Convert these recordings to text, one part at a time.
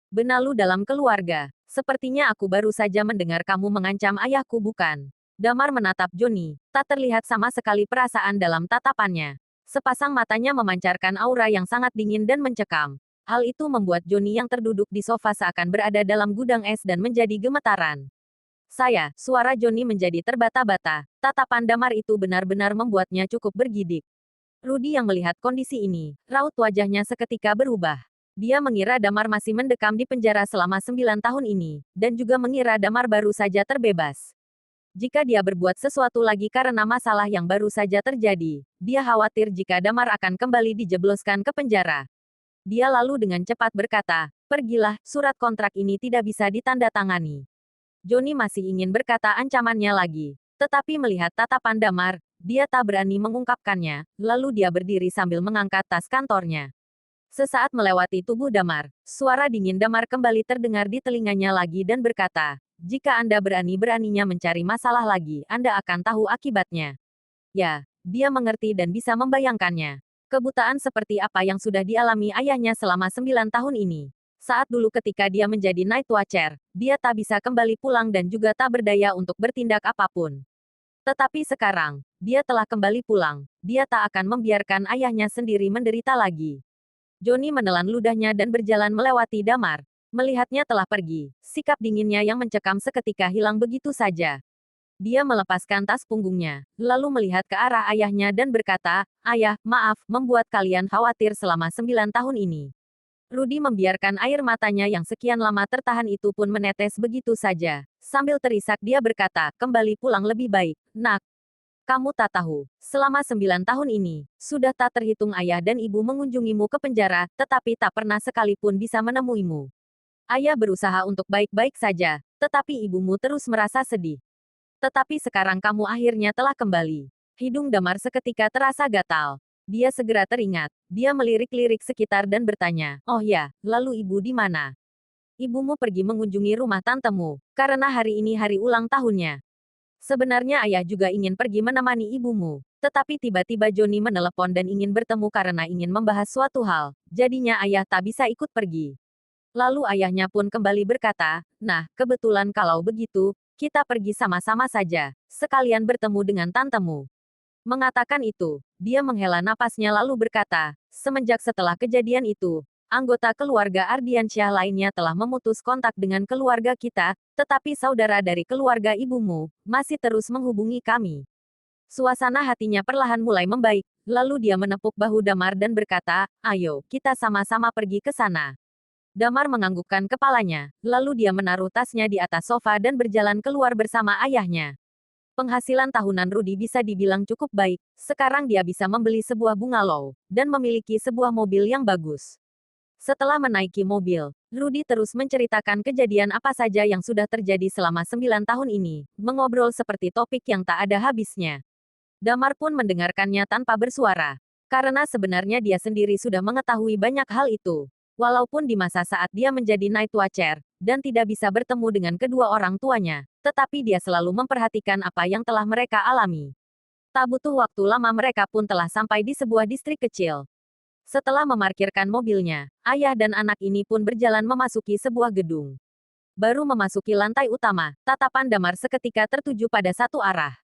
Benalu dalam keluarga. Sepertinya aku baru saja mendengar kamu mengancam ayahku bukan? Damar menatap Joni, tak terlihat sama sekali perasaan dalam tatapannya. Sepasang matanya memancarkan aura yang sangat dingin dan mencekam. Hal itu membuat Joni yang terduduk di sofa seakan berada dalam gudang es dan menjadi gemetaran. Suara Joni menjadi terbata-bata. Tatapan Damar itu benar-benar membuatnya cukup bergidik. Rudy yang melihat kondisi ini, raut wajahnya seketika berubah. Dia mengira Damar masih mendekam di penjara selama 9 tahun ini, dan juga mengira Damar baru saja terbebas. Jika dia berbuat sesuatu lagi karena masalah yang baru saja terjadi, dia khawatir jika Damar akan kembali dijebloskan ke penjara. Dia lalu dengan cepat berkata, "Pergilah, surat kontrak ini tidak bisa ditandatangani." Joni masih ingin berkata ancamannya lagi, tetapi melihat tatapan Damar, dia tak berani mengungkapkannya, lalu dia berdiri sambil mengangkat tas kantornya. Sesaat melewati tubuh Damar, suara dingin Damar kembali terdengar di telinganya lagi dan berkata, "Jika Anda berani-beraninya mencari masalah lagi, Anda akan tahu akibatnya." Ya, dia mengerti dan bisa membayangkannya. Kebutaan seperti apa yang sudah dialami ayahnya selama 9 tahun ini. Saat dulu ketika dia menjadi Night Watcher, dia tak bisa kembali pulang dan juga tak berdaya untuk bertindak apapun. Tetapi sekarang, dia telah kembali pulang. Dia tak akan membiarkan ayahnya sendiri menderita lagi. Joni menelan ludahnya dan berjalan melewati Damar. Melihatnya telah pergi, sikap dinginnya yang mencekam seketika hilang begitu saja. Dia melepaskan tas punggungnya, lalu melihat ke arah ayahnya dan berkata, "Ayah, maaf, membuat kalian khawatir selama 9 tahun ini." Rudy membiarkan air matanya yang sekian lama tertahan itu pun menetes begitu saja. Sambil terisak dia berkata, "Kembali pulang lebih baik, nak. Kamu tak tahu, selama 9 tahun ini, sudah tak terhitung ayah dan ibu mengunjungimu ke penjara, tetapi tak pernah sekalipun bisa menemuimu. Ayah berusaha untuk baik-baik saja, tetapi ibumu terus merasa sedih. Tetapi sekarang kamu akhirnya telah kembali." Hidung Damar seketika terasa gatal. Dia segera teringat. Dia melirik-lirik sekitar dan bertanya, "Oh ya, lalu ibu di mana?" "Ibumu pergi mengunjungi rumah tantemu, karena hari ini hari ulang tahunnya." Sebenarnya ayah juga ingin pergi menemani ibumu. Tetapi tiba-tiba Joni menelepon dan ingin bertemu karena ingin membahas suatu hal. Jadinya ayah tak bisa ikut pergi. Lalu ayahnya pun kembali berkata, "Nah, kebetulan kalau begitu, kita pergi sama-sama saja. Sekalian bertemu dengan tantemu." Mengatakan itu, dia menghela napasnya lalu berkata, "Semenjak setelah kejadian itu, anggota keluarga Ardiansyah lainnya telah memutus kontak dengan keluarga kita, tetapi saudara dari keluarga ibumu masih terus menghubungi kami." Suasana hatinya perlahan mulai membaik, lalu dia menepuk bahu Damar dan berkata, "Ayo, kita sama-sama pergi ke sana." Damar menganggukkan kepalanya, lalu dia menaruh tasnya di atas sofa dan berjalan keluar bersama ayahnya. Penghasilan tahunan Rudy bisa dibilang cukup baik, sekarang dia bisa membeli sebuah bungalow, dan memiliki sebuah mobil yang bagus. Setelah menaiki mobil, Rudy terus menceritakan kejadian apa saja yang sudah terjadi selama 9 tahun ini, mengobrol seperti topik yang tak ada habisnya. Damar pun mendengarkannya tanpa bersuara. Karena sebenarnya dia sendiri sudah mengetahui banyak hal itu. Walaupun di masa saat dia menjadi Night Watcher, dan tidak bisa bertemu dengan kedua orang tuanya, tetapi dia selalu memperhatikan apa yang telah mereka alami. Tak butuh waktu lama mereka pun telah sampai di sebuah distrik kecil. Setelah memarkirkan mobilnya, ayah dan anak ini pun berjalan memasuki sebuah gedung. Baru memasuki lantai utama, tatapan Damar seketika tertuju pada satu arah.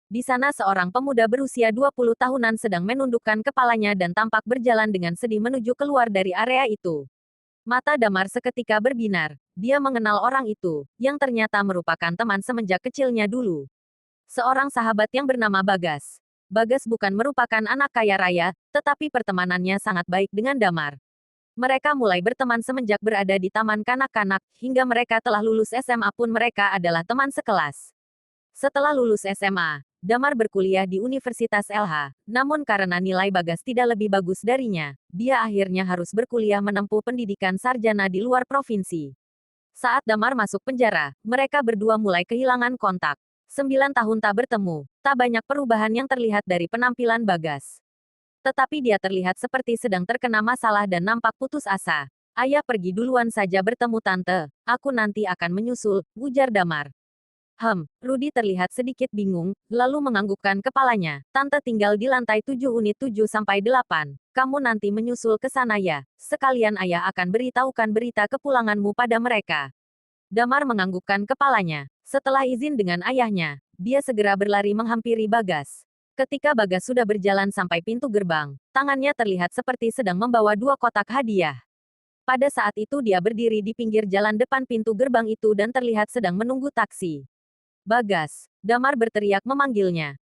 Di sana seorang pemuda berusia 20 tahunan sedang menundukkan kepalanya dan tampak berjalan dengan sedih menuju keluar dari area itu. Mata Damar seketika berbinar. Dia mengenal orang itu, yang ternyata merupakan teman semenjak kecilnya dulu. Seorang sahabat yang bernama Bagas. Bagas bukan merupakan anak kaya raya, tetapi pertemanannya sangat baik dengan Damar. Mereka mulai berteman semenjak berada di taman kanak-kanak, hingga mereka telah lulus SMA pun mereka adalah teman sekelas. Setelah lulus SMA, Damar berkuliah di Universitas LH, namun karena nilai Bagas tidak lebih bagus darinya, dia akhirnya harus berkuliah menempuh pendidikan sarjana di luar provinsi. Saat Damar masuk penjara, mereka berdua mulai kehilangan kontak. 9 tahun tak bertemu, tak banyak perubahan yang terlihat dari penampilan Bagas. Tetapi dia terlihat seperti sedang terkena masalah dan nampak putus asa. "Ayah pergi duluan saja bertemu tante, aku nanti akan menyusul," ujar Damar. Rudy terlihat sedikit bingung, lalu menganggukkan kepalanya. Tante tinggal di lantai 7 unit 7-8. Kamu nanti menyusul ke sana ya. Sekalian ayah akan beritahukan berita kepulanganmu pada mereka. Damar menganggukkan kepalanya. Setelah izin dengan ayahnya, dia segera berlari menghampiri Bagas. Ketika Bagas sudah berjalan sampai pintu gerbang, tangannya terlihat seperti sedang membawa 2 kotak hadiah. Pada saat itu dia berdiri di pinggir jalan depan pintu gerbang itu dan terlihat sedang menunggu taksi. Bagas. Damar berteriak memanggilnya.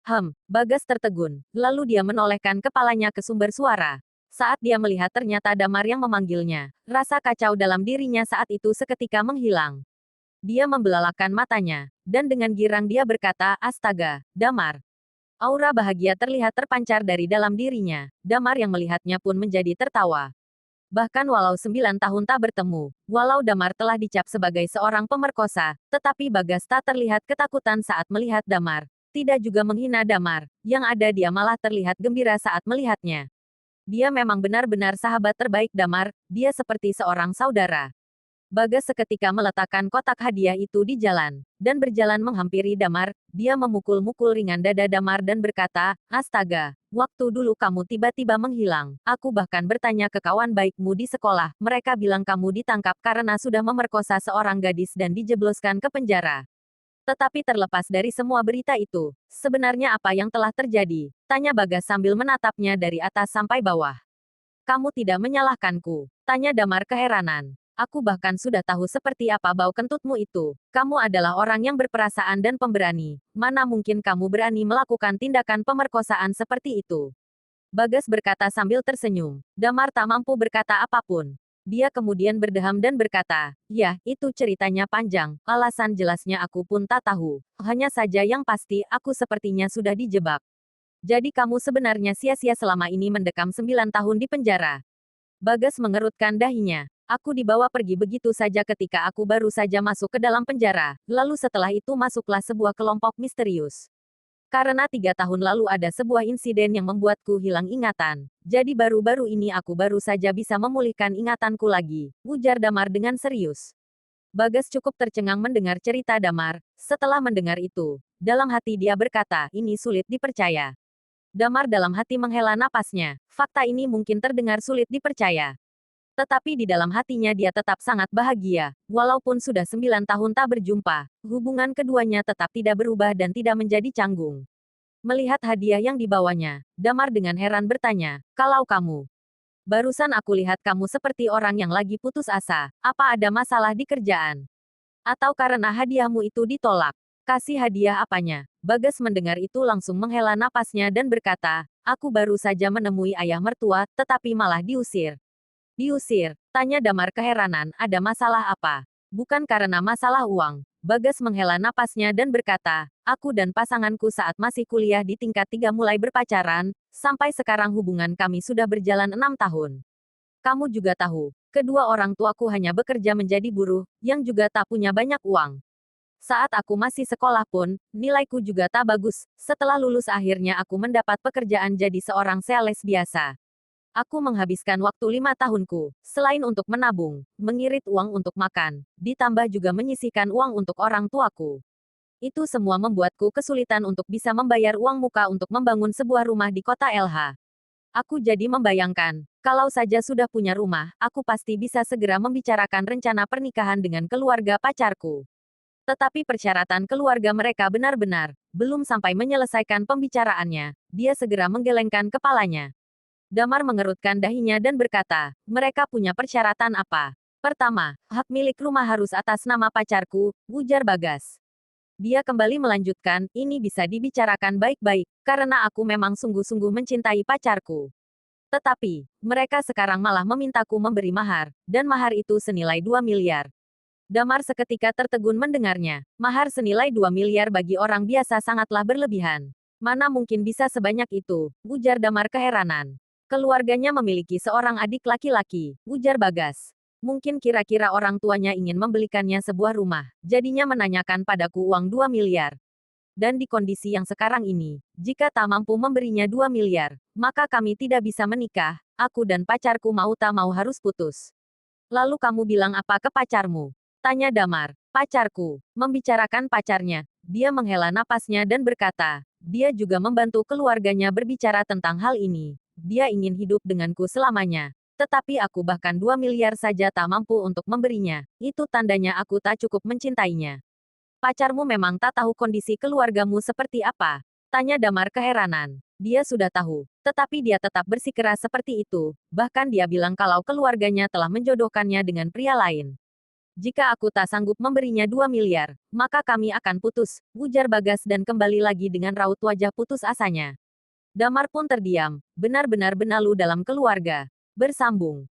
Bagas tertegun. Lalu dia menolehkan kepalanya ke sumber suara. Saat dia melihat ternyata Damar yang memanggilnya, rasa kacau dalam dirinya saat itu seketika menghilang. Dia membelalakan matanya, dan dengan girang dia berkata, "Astaga, Damar." Aura bahagia terlihat terpancar dari dalam dirinya. Damar yang melihatnya pun menjadi tertawa. Bahkan walau 9 tahun tak bertemu, walau Damar telah dicap sebagai seorang pemerkosa, tetapi Bagas tak terlihat ketakutan saat melihat Damar. Tidak juga menghina Damar, yang ada dia malah terlihat gembira saat melihatnya. Dia memang benar-benar sahabat terbaik Damar, dia seperti seorang saudara. Bagas seketika meletakkan kotak hadiah itu di jalan, dan berjalan menghampiri Damar. Dia memukul-mukul ringan dada Damar dan berkata, "Astaga, waktu dulu kamu tiba-tiba menghilang. Aku bahkan bertanya ke kawan baikmu di sekolah, mereka bilang kamu ditangkap karena sudah memerkosa seorang gadis dan dijebloskan ke penjara." Tetapi terlepas dari semua berita itu, sebenarnya apa yang telah terjadi? Tanya Bagas sambil menatapnya dari atas sampai bawah. "Kamu tidak menyalahkanku?" Tanya Damar keheranan. "Aku bahkan sudah tahu seperti apa bau kentutmu itu. Kamu adalah orang yang berperasaan dan pemberani. Mana mungkin kamu berani melakukan tindakan pemerkosaan seperti itu?" Bagas berkata sambil tersenyum. Damar tak mampu berkata apapun. Dia kemudian berdeham dan berkata, "Ya, itu ceritanya panjang. Alasan jelasnya aku pun tak tahu. Hanya saja yang pasti aku sepertinya sudah dijebak. Jadi kamu sebenarnya sia-sia selama ini mendekam 9 tahun di penjara." Bagas mengerutkan dahinya. "Aku dibawa pergi begitu saja ketika aku baru saja masuk ke dalam penjara. Lalu setelah itu masuklah sebuah kelompok misterius. Karena 3 tahun lalu ada sebuah insiden yang membuatku hilang ingatan. Jadi baru-baru ini aku baru saja bisa memulihkan ingatanku lagi," ujar Damar dengan serius. Bagas cukup tercengang mendengar cerita Damar. Setelah mendengar itu, dalam hati dia berkata, "Ini sulit dipercaya." Damar dalam hati menghela napasnya. Fakta ini mungkin terdengar sulit dipercaya. Tetapi di dalam hatinya dia tetap sangat bahagia. Walaupun sudah 9 tahun tak berjumpa, hubungan keduanya tetap tidak berubah dan tidak menjadi canggung. Melihat hadiah yang dibawanya, Damar dengan heran bertanya, "Kalau kamu, barusan aku lihat kamu seperti orang yang lagi putus asa. Apa ada masalah di kerjaan? Atau karena hadiahmu itu ditolak?" "Kasih hadiah apanya?" Bagas mendengar itu langsung menghela napasnya dan berkata, "Aku baru saja menemui ayah mertua, tetapi malah diusir." "Diusir?" Tanya Damar keheranan, "Ada masalah apa?" "Bukan karena masalah uang." Bagas menghela napasnya dan berkata, "Aku dan pasanganku saat masih kuliah di tingkat 3 mulai berpacaran, sampai sekarang hubungan kami sudah berjalan 6 tahun. Kamu juga tahu, kedua orang tuaku hanya bekerja menjadi buruh, yang juga tak punya banyak uang. Saat aku masih sekolah pun, nilaiku juga tak bagus. Setelah lulus akhirnya aku mendapat pekerjaan jadi seorang sales biasa. Aku menghabiskan waktu 5 tahunku, selain untuk menabung, mengirit uang untuk makan, ditambah juga menyisihkan uang untuk orang tuaku. Itu semua membuatku kesulitan untuk bisa membayar uang muka untuk membangun sebuah rumah di kota LH. Aku jadi membayangkan, kalau saja sudah punya rumah, aku pasti bisa segera membicarakan rencana pernikahan dengan keluarga pacarku. Tetapi persyaratan keluarga mereka benar-benar belum sampai menyelesaikan pembicaraannya. Dia segera menggelengkan kepalanya. Damar mengerutkan dahinya dan berkata, "Mereka punya persyaratan apa?" "Pertama, hak milik rumah harus atas nama pacarku," ujar Bagas. Dia kembali melanjutkan, "Ini bisa dibicarakan baik-baik, karena aku memang sungguh-sungguh mencintai pacarku. Tetapi, mereka sekarang malah memintaku memberi mahar, dan mahar itu senilai 2 miliar. Damar seketika tertegun mendengarnya. Mahar senilai 2 miliar bagi orang biasa sangatlah berlebihan. Mana mungkin bisa sebanyak itu, ujar Damar keheranan. Keluarganya memiliki seorang adik laki-laki, ujar Bagas. Mungkin kira-kira orang tuanya ingin membelikannya sebuah rumah, jadinya menanyakan padaku uang 2 miliar. Dan di kondisi yang sekarang ini, jika tak mampu memberinya 2 miliar, maka kami tidak bisa menikah, aku dan pacarku mau tak mau harus putus." "Lalu kamu bilang apa ke pacarmu?" tanya Damar. Pacarku. Membicarakan pacarnya. Dia menghela napasnya dan berkata, dia juga membantu keluarganya berbicara tentang hal ini. Dia ingin hidup denganku selamanya. Tetapi aku bahkan 2 miliar saja tak mampu untuk memberinya. Itu tandanya aku tak cukup mencintainya. Pacarmu memang tak tahu kondisi keluargamu seperti apa? Tanya Damar keheranan. Dia sudah tahu, tetapi dia tetap bersikeras seperti itu. Bahkan dia bilang kalau keluarganya telah menjodohkannya dengan pria lain. Jika aku tak sanggup memberinya 2 miliar, maka kami akan putus, ujar Bagas dan kembali lagi dengan raut wajah putus asanya. Damar pun terdiam, benar-benar benalu dalam keluarga. Bersambung.